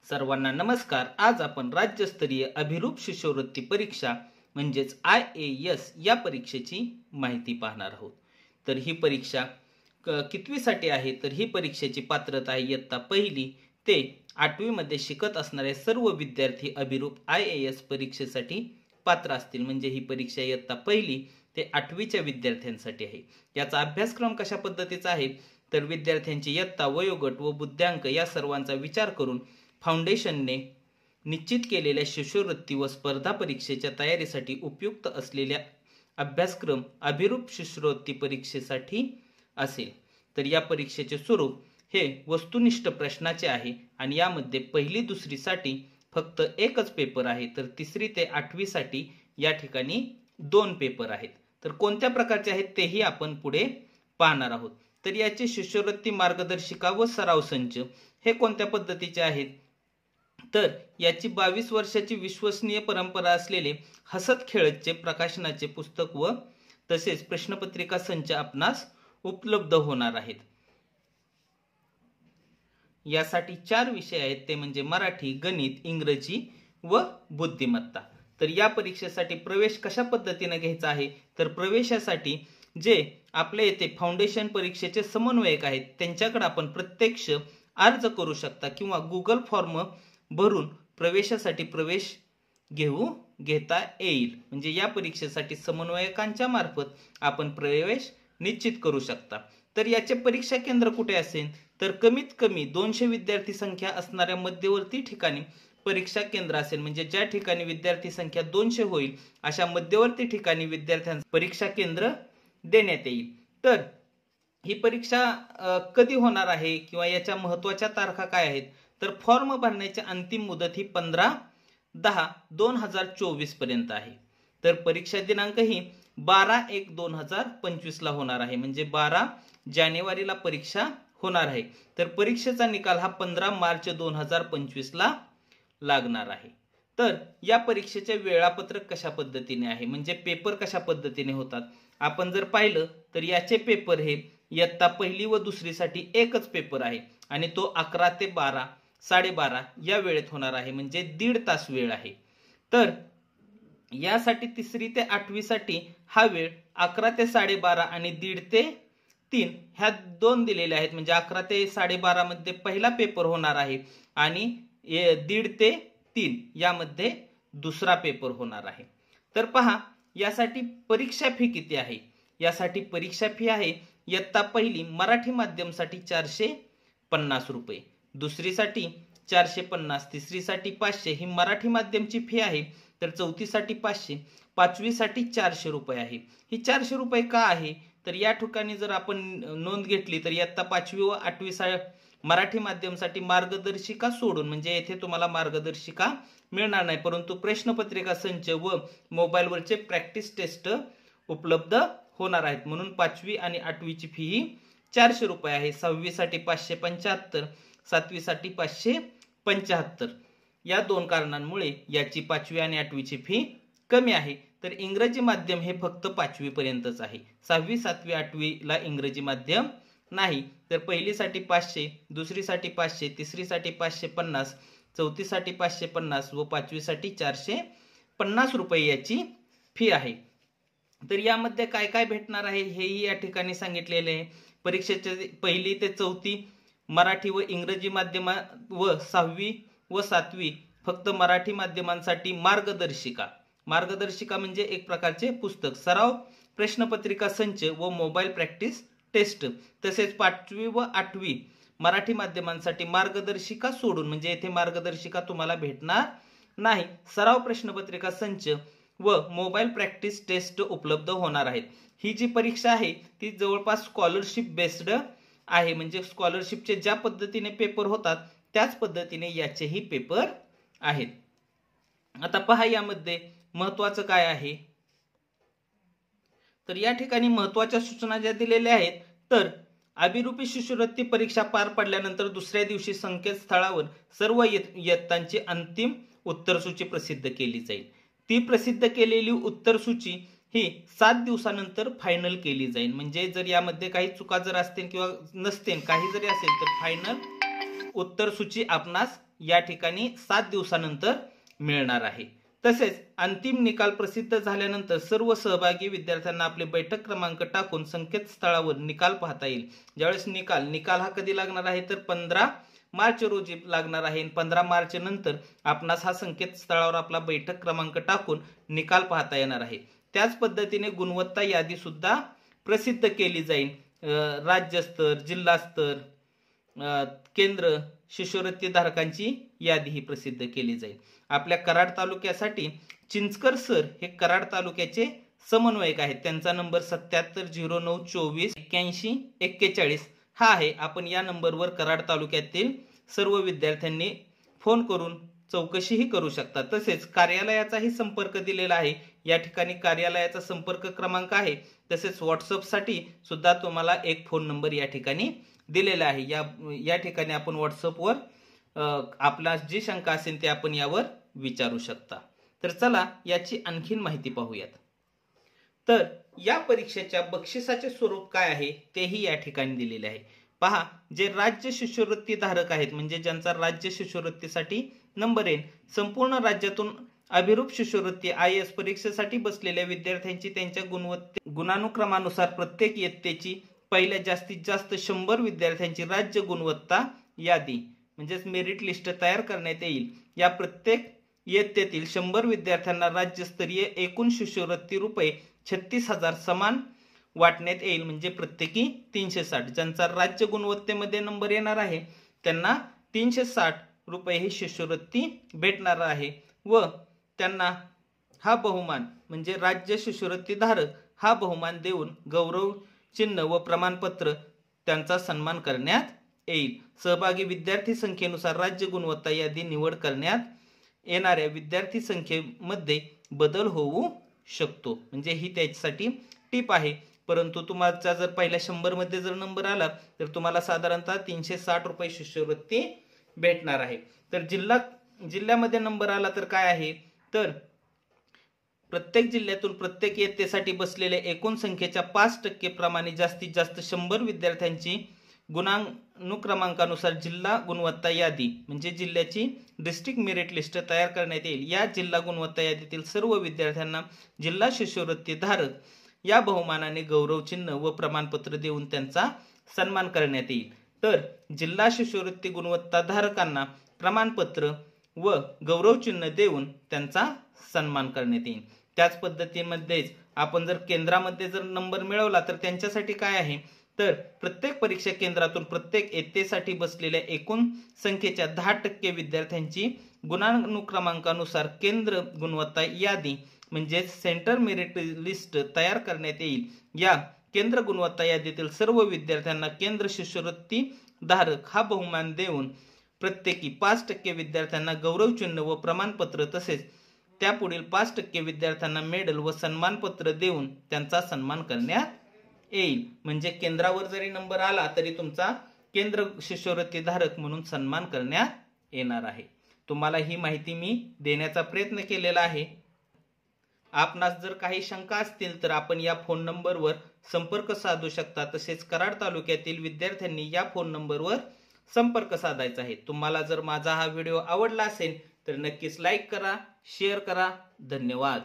सर्वांना नमस्कार। आज आपण राज्यस्तरीय अभिरूप शिष्यवृत्ती परीक्षा म्हणजेच IAS या परीक्षेची माहिती पाहणार आहोत। तर ही परीक्षा कितवीसाठी आहे तर ही परीक्षेची पात्रता आहे इयत्ता पहिली ते 8वी मध्ये शिकत असणारे सर्व विद्यार्थी अभिरूप IAS परीक्षेसाठी पात्र असतील। म्हणजे ही परीक्षा इयत्ता पहिली ते 8वीच्या विद्यार्थ्यांसाठी आहे। याचा अभ्यासक्रम कशा पद्धतीचा आहे तर विद्यार्थ्यांची इयत्ता, वयोगट व बुद्ध्यांक या सर्वांचा विचार करून फाउंडेशनने निश्चित केलेल्या शिष्यवृत्ती व स्पर्धा परीक्षेच्या तयारीसाठी उपयुक्त असलेल्या अभ्यासक्रम अभिरूप शिष्यवृत्ती परीक्षेसाठी असेल। तर या परीक्षेचे स्वरूप हे वस्तुनिष्ठ प्रश्नाचे आहे आणि यामध्ये पहिली दुसरी साठी फक्त एकच पेपर आहे, तर तिसरी ते 8वी साठी या ठिकाणी 2 पेपर आहेत। तर कोणत्या प्रकारचे आहेत तेही आपण पुढे पाहणार आहोत। तर याची शिष्यवृत्ती मार्गदर्शिका व सराव संच हे कोणत्या पद्धतीचे आहेत तर याची 22 वर्षाची विश्वसनीय परंपरा असलेले हसत खेळतचे प्रकाशनाचे पुस्तक व तसेच प्रश्नपत्रिका संच आपणास उपलब्ध होणार आहेत। यासाठी 4 विषय आहेत, ते म्हणजे मराठी, गणित, इंग्रजी व बुद्धिमत्ता। तर या परीक्षेसाठी प्रवेश कशा पद्धतीने घ्यायचा आहे तर प्रवेशासाठी जे आपल्या येथे फाउंडेशन परीक्षेचे समन्वयक आहेत त्यांच्याकडे आपण प्रत्यक्ष अर्ज करू शकता किंवा गुगल फॉर्म भरून प्रवेशासाठी प्रवेश घेता येईल। म्हणजे या परीक्षेसाठी समन्वयकांच्या मार्फत आपण प्रवेश निश्चित करू शकता। तर याचे परीक्षा केंद्र कुठे असेल तर कमीत कमी 200 विद्यार्थी संख्या असणाऱ्या मध्यवर्ती ठिकाणी परीक्षा केंद्र असेल। म्हणजे ज्या ठिकाणी विद्यार्थी संख्या 200 होईल अशा मध्यवर्ती ठिकाणी विद्यार्थ्यांना परीक्षा केंद्र देण्यात येईल। तर ही परीक्षा कधी होणार आहे किंवा याच्या महत्त्वाच्या तारखा काय आहेत तर फॉर्म भरण्याची अंतिम मुदत ही 15/10/2024 पर्यंत आहे। तर परीक्षा दिनांक ही 12/1/2025 ला होणार आहे। म्हणजे 12 जानेवारीला परीक्षा होणार आहे। तर परीक्षेचा निकाल हा 15 मार्च 2025 ला लागणार आहे। तर या परीक्षेचे वेळापत्रक कशा पद्धतीने आहे म्हणजे पेपर कशा पद्धतीने होतात आपण जर पाहिलं तर याचे पेपर हे इयत्ता पहिली व दुसरी साठी एकच पेपर आहे आणि तो 11 ते 12 12:30 या वेळेत होणार आहे। म्हणजे 1.5 तास वेळ आहे। तर यासाठी तिसरी ते 8वी साठी हा वेळ 11 ते 12:30 आणि 1.5 ते 3 ह्या 2 दिलेले आहेत। म्हणजे 11 ते 12:30 मध्ये पहिला पेपर होणार आहे आणि 1.5 ते 3 यामध्ये दुसरा पेपर होणार आहे। तर पहा यासाठी परीक्षा फी किती आहे। यासाठी परीक्षा फी आहे इयत्ता पहिली मराठी माध्यमसाठी 450 रुपये, दुसरीसाठी 450, तिसरीसाठी 500 ही मराठी माध्यमची फी आहे। तर चौथीसाठी 500, 5वी साठी 400 रुपये आहे। ही 400 रुपये का आहे तर या ठिकाणी जर आपण नोंद घेतली तर इयत्ता 5वी व 8वी मराठी माध्यमसाठी मार्गदर्शिका सोडून म्हणजे येथे तुम्हाला मार्गदर्शिका मिळणार नाही, परंतु प्रश्नपत्रिका संच व मोबाईलवरचे प्रॅक्टिस टेस्ट उपलब्ध होणार आहेत। म्हणून 5वी आणि 8वीची फी ही 400 रुपये आहे। 6वी साठी 575, 7वी साठी 575 या 2 कारणांमुळे याची 5वी आणि 8वीची फी कमी आहे। तर इंग्रजी माध्यम हे फक्त 5वी पर्यंतच आहे। 6वी 7वी 8वी ला इंग्रजी माध्यम नाही। तर पहिलीसाठी 500, दुसरीसाठी 500, तिसरीसाठी 550, चौथीसाठी 550 व 5वी साठी 450 रुपये याची फी आहे। तर यामध्ये काय काय भेटणार आहे हेही या ठिकाणी सांगितलेले आहे। परीक्षेचे पहिली ते चौथी मराठी व इंग्रजी माध्यम व 6वी व 7वी फक्त मराठी माध्यमांसाठी मार्गदर्शिका म्हणजे एक प्रकारचे पुस्तक, सराव प्रश्नपत्रिका संच व मोबाईल प्रॅक्टिस टेस्ट। तसेच 5वी व 8वी मराठी माध्यमांसाठी मार्गदर्शिका सोडून म्हणजे येथे मार्गदर्शिका तुम्हाला भेटणार नाही, सराव प्रश्नपत्रिका संच व मोबाईल प्रॅक्टिस टेस्ट उपलब्ध होणार आहेत। ही जी परीक्षा आहे ती जवळपास स्कॉलरशिप बेस्ड आहे। म्हणजे स्कॉलरशिपचे ज्या पद्धतीने पेपर होतात त्याच पद्धतीने याचेही पेपर आहेत। आता पहा यामध्ये महत्त्वाचं काय आहे तर या ठिकाणी महत्त्वाच्या सूचना ज्या दिलेल्या आहेत तर अभिरूपी शिष्यवृत्ती परीक्षा पार पडल्यानंतर दुसऱ्या दिवशी संकेतस्थळावर सर्व इयत्तांची अंतिम उत्तरसूची प्रसिद्ध केली जाईल। ती प्रसिद्ध केलेली उत्तरसूची ही 7 दिवसानंतर फायनल केली जाईल। म्हणजे जर यामध्ये काही चुका जर असतील किंवा नसतील काही जरी असेल तर फायनल उत्तरसूची आपणास या ठिकाणी 7 दिवसानंतर मिळणार आहे। तसेच अंतिम निकाल प्रसिद्ध झाल्यानंतर सर्व सहभागी विद्यार्थ्यांना आपले बैठक क्रमांक टाकून संकेतस्थळावर निकाल पाहता येईल। ज्यावेळेस निकाल हा कधी लागणार आहे तर 15 मार्च रोजी लागणार आहे। 15 मार्च नंतर आपणास हा संकेतस्थळावर आपला बैठक क्रमांक टाकून निकाल पाहता येणार आहे। त्याच पद्धतीने गुणवत्ता यादी सुद्धा प्रसिद्ध केली जाईल। राज्यस्तर, जिल्हास्तर, केंद्र शिष्यवृत्ती धारकांची यादी ही प्रसिद्ध केली जाईल। आपल्या कराड तालुक्यासाठी चिंचकर सर हे कराड तालुक्याचे समन्वयक आहेत। त्यांचा नंबर 7709248141 हा आहे। आपण या नंबरवर कराड तालुक्यातील सर्व विद्यार्थ्यांनी फोन करून चौकशीही करू शकता। तसेच कार्यालयाचाही संपर्क दिलेला आहे। या ठिकाणी कार्यालयाचा संपर्क क्रमांक आहे। तसेच व्हॉट्सअप साठी सुद्धा तुम्हाला एक फोन नंबर या ठिकाणी दिलेला आहे। या ठिकाणी आपण व्हॉट्सअपवर आपला जी शंका असेल ते आपण यावर विचारू शकता। तर चला याची आणखीन माहिती पाहूयात। तर या परीक्षेच्या बक्षिसाचे स्वरूप काय आहे तेही या ठिकाणी दिलेले आहे। पहा, जे राज्य शिष्यवृत्ती धारक आहेत म्हणजे ज्यांचा राज्य शिष्यवृत्तीसाठी नंबर येईल, संपूर्ण राज्यातून अभिरूप शिष्यवृत्ती IAS परीक्षेसाठी बसलेल्या विद्यार्थ्यांची त्यांच्या गुणानुक्रमानुसार प्रत्येक इयत्तेची पहिल्या जास्तीत जास्त 100 विद्यार्थ्यांची राज्य गुणवत्ता यादी म्हणजेच मेरिट लिस्ट तयार करण्यात येईल। या प्रत्येक इयत्तेतील 100 विद्यार्थ्यांना राज्यस्तरीय एकूण शिष्यवृत्ती रुपये 36,000 समान वाटण्यात येईल म्हणजे प्रत्येकी 360। ज्यांचा राज्य गुणवत्तेमध्ये नंबर येणार आहे त्यांना 360 रुपये ही शिष्यवृत्ती भेटणार आहे व त्यांना हा बहुमान म्हणजे राज्य शिष्यवृत्ती धारक हा बहुमान देऊन गौरव चिन्ह व प्रमाणपत्र त्यांचा सन्मान करण्यात येईल। सहभागी विद्यार्थी संख्येनुसार राज्य गुणवत्ता यादी निवड करण्यात येणाऱ्या विद्यार्थी संख्येमध्ये बदल होऊ शकतो म्हणजे ही त्याच्यासाठी टिप आहे। परंतु तुम्हाला जर पहिल्या 100 मध्ये जर नंबर आला तर तुम्हाला साधारणतः 360 रुपये शिष्यवृत्ती भेटणार आहे। तर जिल्ह्यामध्ये नंबर आला तर काय आहे तर प्रत्येक जिल्ह्यातून प्रत्येक इयत्तेसाठी बसलेल्या एकूण संख्येच्या 5% प्रमाणे जास्तीत जास्त 100 विद्यार्थ्यांची गुणानुक्रमांकानुसार जिल्हा गुणवत्ता यादी म्हणजे जिल्ह्याची डिस्ट्रिक्ट मेरिट लिस्ट तयार करण्यात येईल। या जिल्हा गुणवत्ता यादीतील सर्व विद्यार्थ्यांना जिल्हा शिष्यवृत्ती धारक या बहुमानाने गौरव चिन्ह व प्रमाणपत्र देऊन त्यांचा सन्मान करण्यात येईल। तर जिल्हा शिष्यवृत्ती गुणवत्ता धारकांना प्रमाणपत्र व गौरव चिन्ह देऊन त्यांचा सन्मान करण्यात येईल। त्याच पद्धतीमध्येच आपण जर केंद्रामध्ये जर नंबर मिळवला तर त्यांच्यासाठी काय आहे तर प्रत्येक परीक्षा केंद्रातून प्रत्येक इयत्तेसाठी बसलेल्या एकूण संख्येच्या 10% विद्यार्थ्यांची गुणानुक्रमांकानुसार केंद्र गुणवत्ता यादी म्हणजे सेंटर मेरिट लिस्ट तयार करण्यात येईल। या केंद्र गुणवत्ता यादीतील सर्व विद्यार्थ्यांना केंद्र शिष्यवृत्ती धारक हा बहुमान देऊन प्रत्येकी 5% विद्यार्थ्यांना गौरव चिन्ह व प्रमाणपत्र तसेच त्यापुढील 5% विद्यार्थ्यांना मेडल व सन्मानपत्र देऊन त्यांचा सन्मान करण्यात येईल। म्हणजे केंद्रावर जरी नंबर आला तरी तुमचा केंद्र शिष्यवृत्ती धारक म्हणून सन्मान करण्यात येणार आहे। तुम्हाला ही माहिती मी देण्याचा प्रयत्न केलेला आहे। आपणास जर काही शंका असतील तर आपण या फोन नंबरवर संपर्क साधू शकता। तसेच कराड तालुक्यातील विद्यार्थ्यांनी या फोन नंबरवर संपर्क साधायचा आहे। तुम्हाला जर माझा हा व्हिडिओ आवडला असेल तर नक्कीच लाईक करा, शेअर करा। धन्यवाद।